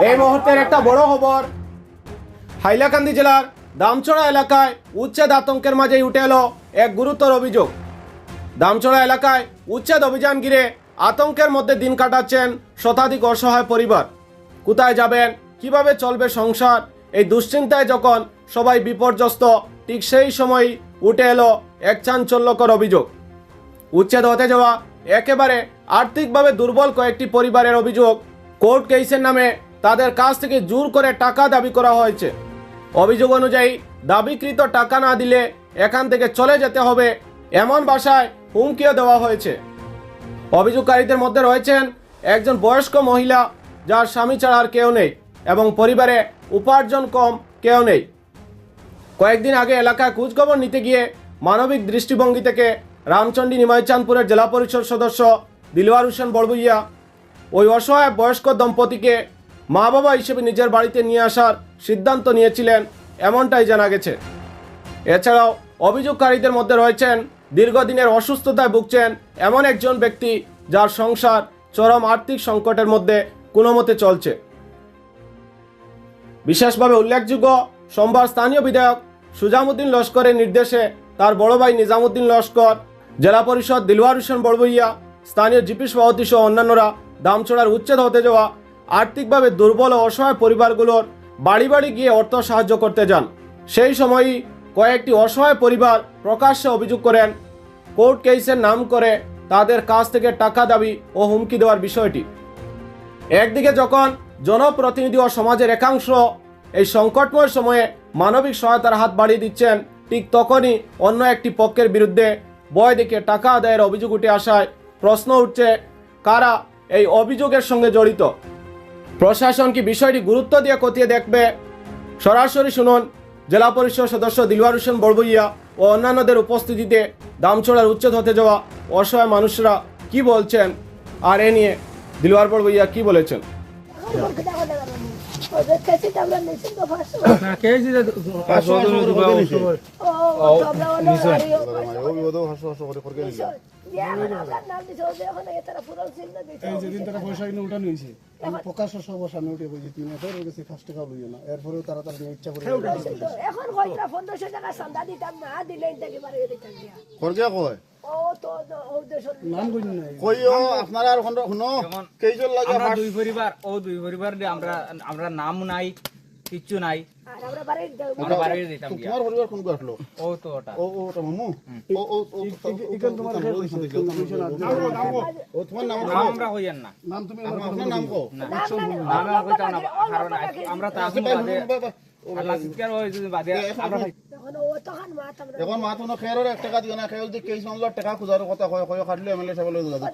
এই মুহূর্তের একটা বড় খবর, হাইলাকান্দি জেলার দামছড়া এলাকায় উচ্ছেদ আতঙ্কের মাঝেই উঠে এলো এক গুরুতর অভিযোগ। দামছড়া এলাকায় উচ্ছেদ অভিযান ঘিরে আতঙ্কের মধ্যে দিন কাটাচ্ছেন শতাধিক অসহায় পরিবার। কোথায় যাবেন, কিভাবে চলবে সংসার, এই দুশ্চিন্তায় যখন সবাই বিপর্যস্ত, ঠিক সেই সময়ই উঠে এলো এক চাঞ্চল্যকর অভিযোগ। উচ্ছেদ হতে যাওয়া একেবারে আর্থিকভাবে দুর্বল কয়েকটি পরিবারের অভিযোগ, কোর্ট কেসের নামে তাদের কাছ থেকে জোর করে টাকা দাবি করা হয়েছে। অভিযোগ অনুযায়ী দাবিকৃত টাকা না দিলে এখান থেকে চলে যেতে হবে, এমন ভাষায় হুমকিও দেওয়া হয়েছে। অভিযোগকারীদের মধ্যে রয়েছেন একজন বয়স্ক মহিলা, যার স্বামী ছাড়া আর কেউ নেই এবং পরিবারে উপার্জন কম কেউ নেই। কয়েকদিন আগে এলাকায় খোঁজখবর নিতে গিয়ে মানবিক দৃষ্টিভঙ্গি থেকে রামচন্ডী নিমাইচাঁদপুরের জেলা পরিষদ সদস্য দিলওয়ার হোসেন বড়বুইয়া ওই অসহায় বয়স্ক দম্পতিকে মা বাবা হিসেবে নিজের বাড়িতে নিয়ে আসার সিদ্ধান্ত নিয়েছিলেন, এমনটাই জানা গেছে। এছাড়াও অভিযোগকারীদের মধ্যে রয়েছেন দীর্ঘদিনের অসুস্থতায় ভুগছেন এমন একজন ব্যক্তি, যার সংসার চরম আর্থিক সংকটের মধ্যে কোনো মতে চলছে। বিশেষভাবে উল্লেখযোগ্য, সোমবার স্থানীয় বিধায়ক সুজামুদ্দিন লস্করের নির্দেশে তার বড় ভাই নিজামুদ্দিন লস্কর, জেলা পরিষদ দিলওয়ার হোসেন বড়বুইয়া, স্থানীয় জিপি সভাপতি সহ অন্যান্যরা দামছড়ার উচ্ছেদ হতে যাওয়া আর্থিকভাবে দুর্বল ও অসহায় পরিবারগুলোর বাড়ি বাড়ি গিয়ে অর্থ সাহায্য করতে যান। সেই সময়ই কয়েকটি অসহায় পরিবার প্রকাশ্যে অভিযোগ করেন কোর্ট কেসের নাম করে তাদের কাছ থেকে টাকা দাবি ও হুমকি দেওয়ার বিষয়টি। একদিকে যখন জনপ্রতিনিধি ও সমাজের একাংশ এই সংকটময় সময়ে মানবিক সহায়তার হাত বাড়িয়ে দিচ্ছেন, ঠিক তখনই অন্য একটি পক্ষের বিরুদ্ধে ভয় দেখিয়ে টাকা আদায়ের অভিযোগ উঠে আসায় প্রশ্ন উঠছে, কারা এই অভিযোগের সঙ্গে জড়িত? প্রশাসন কি বিষয়টি গুরুত্ব দিয়ে খতিয়ে দেখবে? সরাসরি শুনুন জেলা পরিষদ সদস্য দিলওয়ার হোসেন বড়বুইয়া ও অন্যান্যদের উপস্থিতিতে দামছড়ার উচ্ছেদ হতে যাওয়া অসহায় মানুষরা কি বলছেন, আর এ নিয়ে দিলওয়ার বড়বুইয়া কি বলেছেন। যেদিন তারা পয়সা কিনে উঠানো হয়েছে প্রকাশ্য সবার সামনে উঠে বলছি 3 হাজার হয়ে গেছে, 5 টাকা লইও না, এরপরেও তারা তার ইচ্ছা করে এখন কয়টা 1500 টাকা চাঁদা দিতাম না, দিলে ইনটাকে বাড়ি দিতাম গিয়া খরচা কয় ও তো ও দেশর নাম কই নাই কইও আপনারা আর শুনো কেইজন লাগে আমরা দুই পরিবার দিয়ে আমরা নাম নাই, কিচ্ছু নাই। আর আমরা বাড়ি আমরা বাড়ি দিতাম গিয়া। তোমার পরিবার কোন আসলো? ও তো ওটা ওটা মামু ইকান তোমার ও তোমার নাম নাম আমরা হইয়ান না, নাম তুমি আপনার নাম কো নাম আমরা কইতাম না, কারণ আমরা তা আসলে বাদে আল্লাহ সিকার হই যদি বাদে আমরা তখন ও তখন মাত আমরা এখন মা তো খেরের 1 টাকা দিও না, খেল যে কেস মামলার টাকা খুঁজার কথা কয় কয় খাটলে এমএলএ সাহেব লই দাদা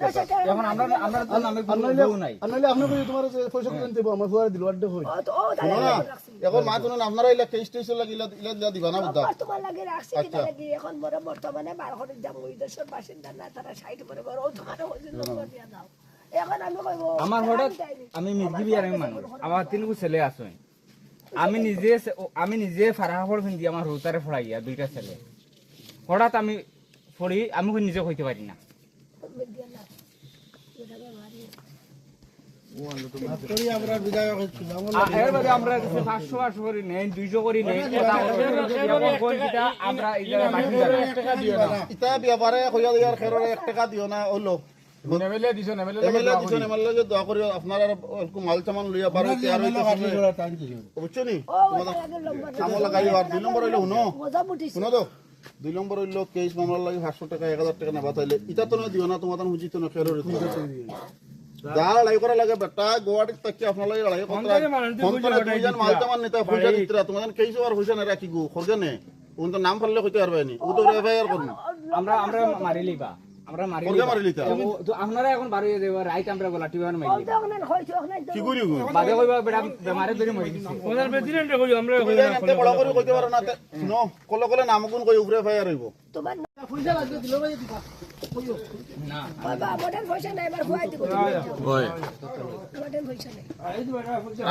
এখন আমরা তো নামে কোনো নাই। আনলে আপনি কই তোমার পয়সা কিনে দেব, আমার ফুয়ার দিল আড্ডা হই ও তো ও শুনো না, এখন মা তো আপনারা ইলা কেস টেস লাগিলা ইলা দিবা না বুঝা। তোমার লাগে রাখছি কি লাগে এখন বড় বর্তমানে 12 কোটি জাম ওই দেশের বাসিন্দা না, তারা 60 পরে বড় ও তোমার ওই নম্বর দিয়া দাও। এখন আমি কইব আমার হঠাৎ আমি মির্গি বিয়ারের মানুষ, আমার 3 ছেলে আছে, আমি নিজে ফারাহাফড় ফিন্দি আমার রোতারে ফড়াইয়া 2টা ছেলে, হঠাৎ আমি ফড়ি আমি নিজে কইতে পারি না। এর বাদে আমরা 500 করি নেই, 200 করি নেই, আমরা এই জায়গায় বাকি ইতা ব্যাপারে কইয়া দিয়ার খেরের 1 টাকা দিও না হলো এমএলএ দিছো এমএলএ যে দোয়া করি আপনারা একটু মাল সামান লইয়া পারো কি আর বুঝছো নি কাম লাগাই আর 2 নম্বর হইলো শুনো মজা মুটিস শুনো তো 2 নম্বর হইলো কেস মামলার লাগি 500 টাকা 1000 টাকা না বাতাইলে ইতা তো না দিও না, তোমার তান হুজি তো না খেরের যা লড়াই করা লাগে বেটা গোয়াটি তাকি আপনার লাগে লড়াই করতে ফোন দুইজন মাল সামান নিতে পয়সা দিতরা তোমাদের কেস আর পয়সা না রাখি গো খরগা নে উন তো নাম ফেললে কইতে পারবে নি ও তো এফআইআর করুন আমরা মারি লইবা, আমরা মারি লিতা তো আপনারা এখন বাড়ি দেবা রাইট আমরা গলা টিবান মারি ও তখন হইছো না কি করি গো বাদে কইবা বেটা বেমারে ধরে মরি গেছে ওনার প্রেসিডেন্ট কই আমরা এতে বড় করে কইতে পারো না শুনো কলে কলে নাম কোন কই উপরে এফআইআর হইব তোমার পয়সা লাগবে দিল ভাই দিবা না বাবা মোটর পয়সা নাই, এবার খুয়াই দিব হয় মোটর পয়সা নাই।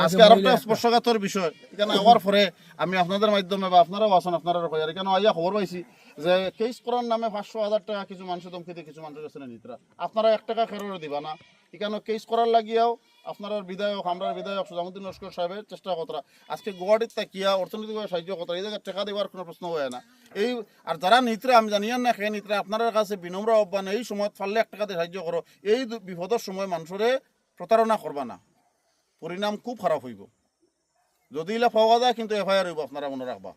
আজকে আর একটা স্পর্শকাতর বিষয় এখানে আওয়ার পরে আমি আপনাদের মাধ্যমে বা আপনারাও আছেন আপনারা কইয়ার এখানে আইয়া খবর পাইছি যে কেস করার নামে 500,000 টাকা কিছু মানুষ দমকিতে কিছু মানুষের কাছে নিতরা আপনারা 1 টাকা খেরোর দিবা না, এখানে কেস করার লাগিয়াও আপনার বিধায়ক আমরা বিধায়ক সুজামুদ্দিন লস্কর সাহেবের চেষ্টা করা আজকে গুয়াহাটির তাকিয়া অর্থনৈতিকভাবে সাহায্য করা এই জায়গায় টাকা দেওয়ার কোনো প্রশ্ন হয় না এই আর যারা নিত্রে আমি জানিয়ান না খেয়ে নিত্রে আপনার কাছে বিনম্র আহ্বান এই সময় ফাললে 1 টাকা দিয়ে সাহায্য করো এই বিপদের সময় মানুষরে প্রতারণা করবা না পরিণাম খুব খারাপ হইব যদি এলা পাওয়া যায় কিন্তু এফআইআর হইব আপনারা মনে রাখবা